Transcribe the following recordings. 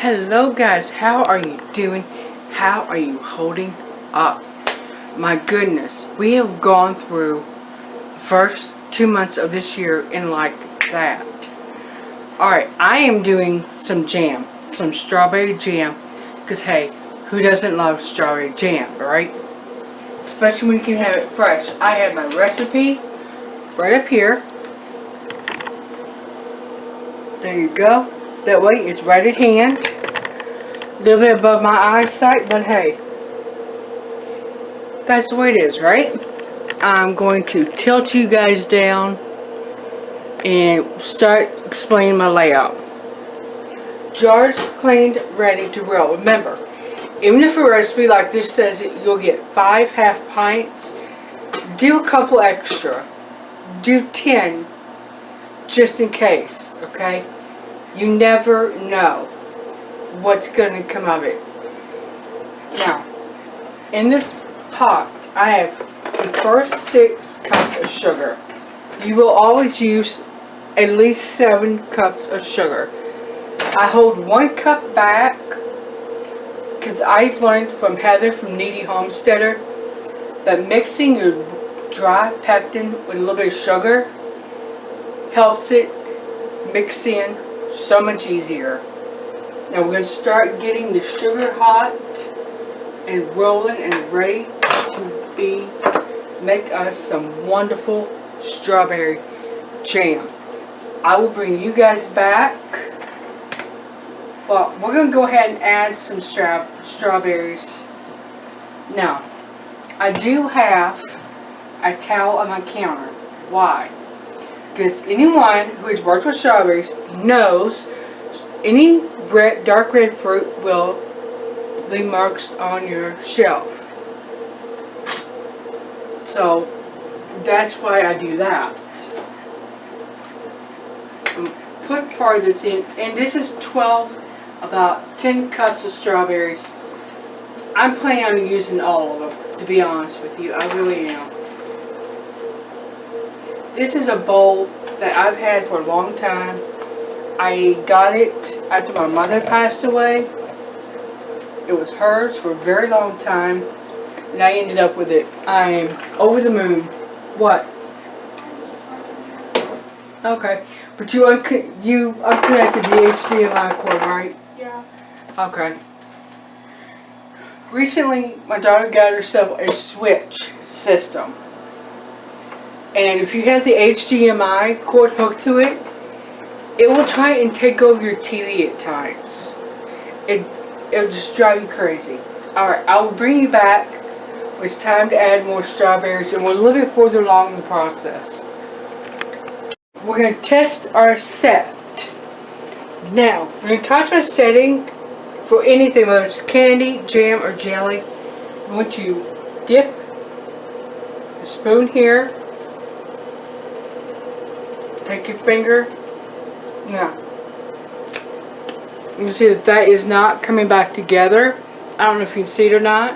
Hello guys, how are you doing? How are you holding up? My goodness, we have gone through the first 2 months of this year in like that. Alright, I am doing some jam, some strawberry jam, because hey, who doesn't love strawberry jam, right? Especially when you can have it fresh. I have my recipe right up here. There you go. That way it's right at hand. A little bit above my eyesight, but hey, that's the way it is, right? I'm going to tilt you guys down and start explaining my layout. Jars cleaned, ready to roll. Remember, even if a recipe like this says that you'll get 5 half pints, do a couple extra. Do 10 just in case, okay? You never know what's going to come of it. Now, in this pot, I have the first 6 cups of sugar. You will always use at least 7 cups of sugar. I hold 1 cup back because I've learned from Heather from Kneady Homesteader that mixing your dry pectin with a little bit of sugar helps it mix in so much easier. Now we're going to start getting the sugar hot and rolling and ready to make us some wonderful strawberry jam. I will bring you guys back. Well, we're going to go ahead and add some strawberries. Now, I do have a towel on my counter. Why? Because anyone who has worked with strawberries knows any dark red fruit will leave marks on your shelf. So that's why I do that. Put part of this in, and this is about 10 cups of strawberries. I'm planning on using all of them, to be honest with you. I really am. This is a bowl that I've had for a long time. I got it after my mother passed away. It was hers for a very long time, and I ended up with it. I'm over the moon. What? Okay, but you unconnected the HDMI cord, right? Yeah. Okay. Recently, my daughter got herself a switch system. And if you have the HDMI cord hooked to it, it will try and take over your TV at times. It'll just drive you crazy. Alright, I will bring you back when it's time to add more strawberries, and we're a little bit further along in the process. We're going to test our set. Now, when you talk about setting for anything, whether it's candy, jam, or jelly, I want you to dip the spoon here. Take your finger. Now, you can see that is not coming back together. I don't know if you can see it or not,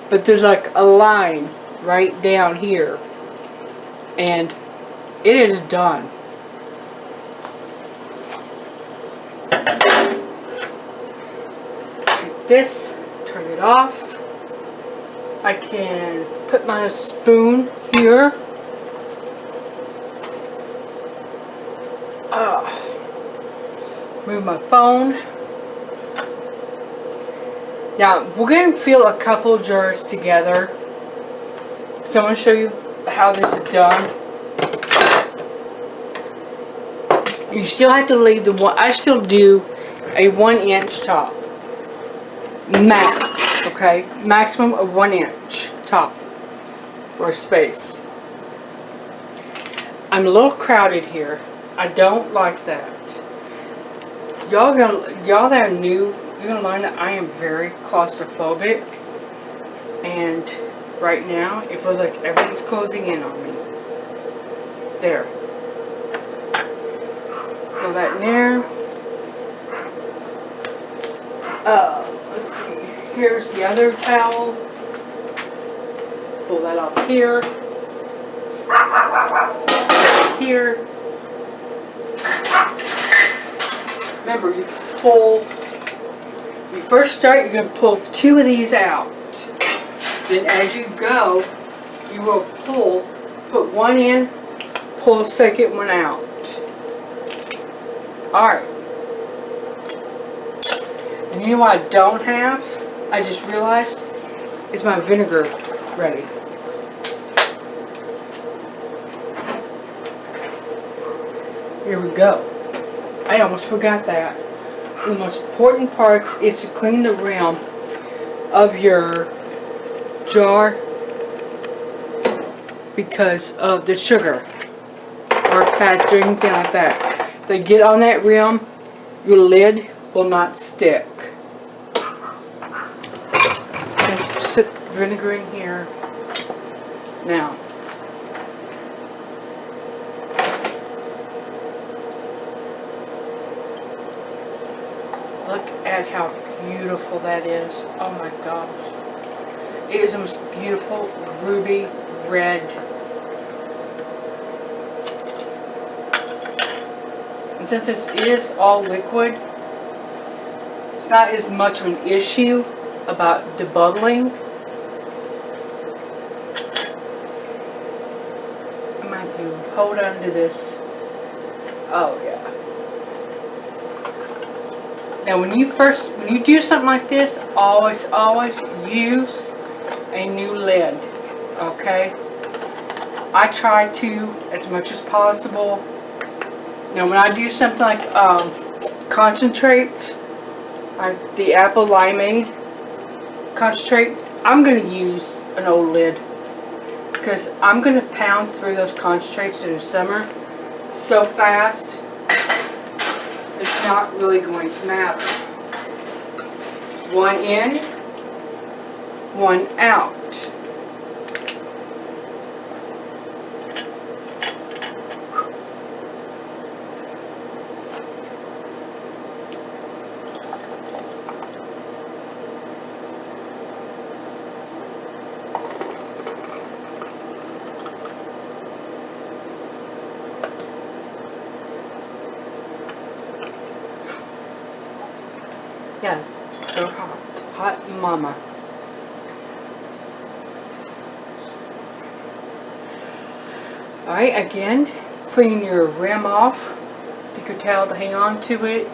but there's like a line right down here, and it is done. Take this, turn it off. I can put my spoon here. Move my phone. Now we're going to fill a couple jars together. So I'm going to show you how this is done. You still have to leave the one. I still do a 1-inch top. Max. Okay, maximum of 1-inch top for space. I'm a little crowded here. I don't like that. Y'all that are new, you're gonna learn that I am very claustrophobic, and right now it feels like everything's closing in on me. There. Throw that in there. Let's see. Here's the other towel. Pull that off here. Here. Remember, you pull You first start, you're going to pull 2 of these out. Then as you go, you will put 1 in, pull the second one out. Alright. And you know what I don't have? I just realized is my vinegar ready. Here we go. I almost forgot that. The most important part is to clean the rim of your jar because of the sugar or fats or anything like that. If they get on that rim, your lid will not stick. And set vinegar in here. Now, look at how beautiful that is. Oh my gosh. It is the most beautiful ruby red. And since this is all liquid, it's not as much of an issue about debubbling. I'm going to hold on to this. Oh yeah. Now when you do something like this, always use a new lid, okay? I try to as much as possible. Now when I do something like concentrates, like the apple limeade concentrate, I'm going to use an old lid because I'm going to pound through those concentrates in the summer so fast. It's not really going to matter. 1 in, 1 out. Yeah, so hot. Hot mama. Alright, again, clean your rim off. You could towel to hang on to it.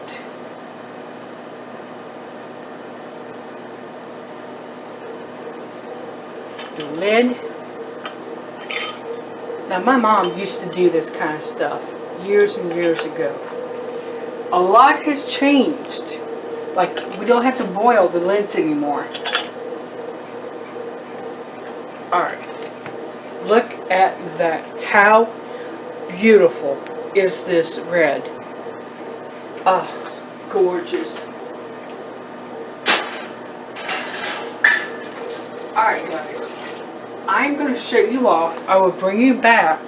The lid. Now my mom used to do this kind of stuff years and years ago. A lot has changed. Like, we don't have to boil the lids anymore. Alright. Look at that. How beautiful is this red? Oh, it's gorgeous. Alright guys. I'm going to shut you off. I will bring you back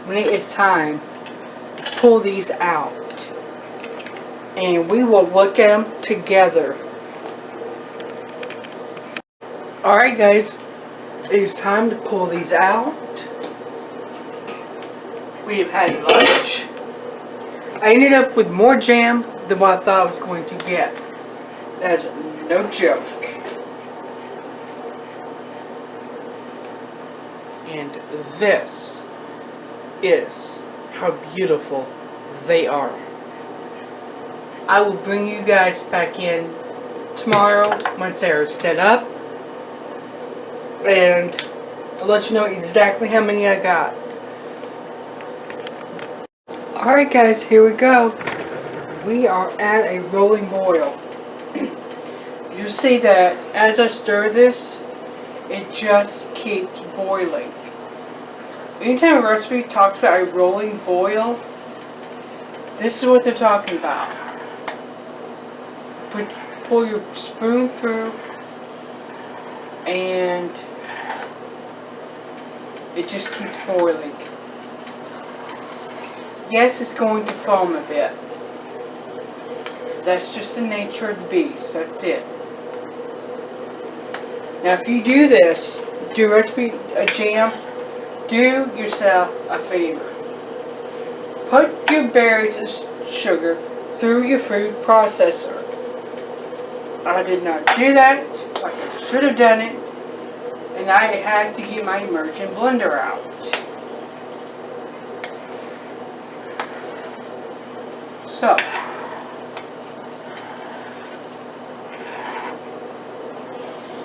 when it is time to pull these out. And we will look at them together. Alright guys, it is time to pull these out. We have had lunch. I ended up with more jam than what I thought I was going to get. That is no joke. And this is how beautiful they are. I will bring you guys back in tomorrow once they're set up. And I'll let you know exactly how many I got. Alright guys, here we go. We are at a rolling boil. You see that as I stir this, it just keeps boiling. Anytime a recipe talks about a rolling boil, this is what they're talking about. Pull your spoon through and it just keeps boiling. Yes, it's going to foam a bit. That's just the nature of the beast. That's it. Now if you do this, do a recipe, a jam, do yourself a favor. Put your berries and sugar through your food processor. I did not do that like I should have done it, and I had to get my immersion blender out. So,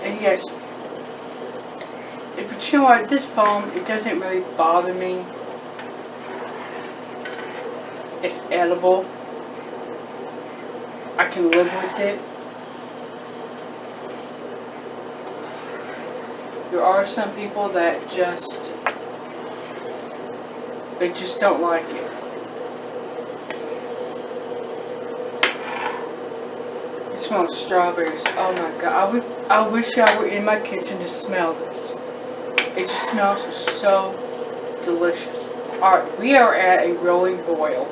and yes, but you know what, this foam, it doesn't really bother me. It's edible. I can live with it. There are some people that they just don't like it. It smells strawberries. Oh my god. I wish I were in my kitchen to smell this. It just smells so delicious. Alright, we are at a rolling boil.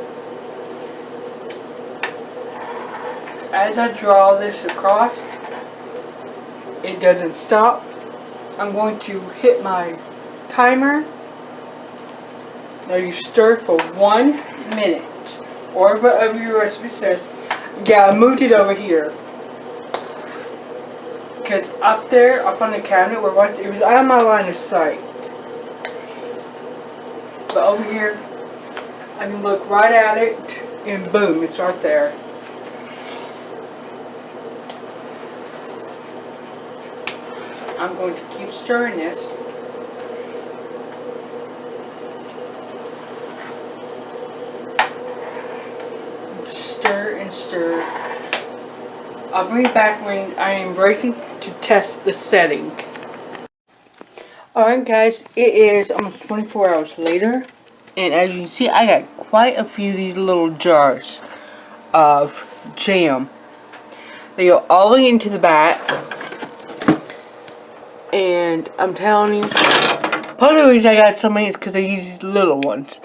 As I draw this across, it doesn't stop. I'm going to hit my timer. Now you stir for 1 minute, or whatever your recipe says. Yeah, I moved it over here because up there, up on the cabinet where it was out of my line of sight. But over here, I can look right at it, and boom, it's right there. I'm going to keep stirring this. Stir and stir. I'll bring it back when I am ready to test the setting. Alright guys, it is almost 24 hours later. And as you can see, I got quite a few of these little jars of jam. They go all the way into the back. And I'm telling you, part of the reason I got so many is because I use these little ones.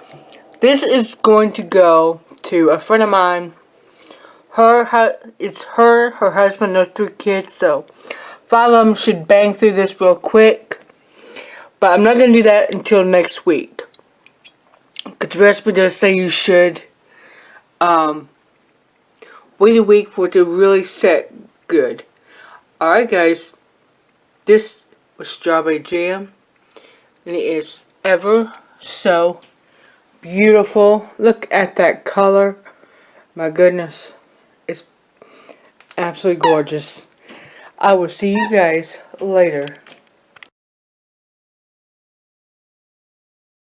This is going to go to a friend of mine. It's her husband, their 3 kids, so 5 of them should bang through this real quick. But I'm not going to do that until next week. Because the recipe does say you should wait a week for it to really set good. Alright guys, this was strawberry jam. And it is ever so beautiful. Look at that color. My goodness. It's absolutely gorgeous. I will see you guys later.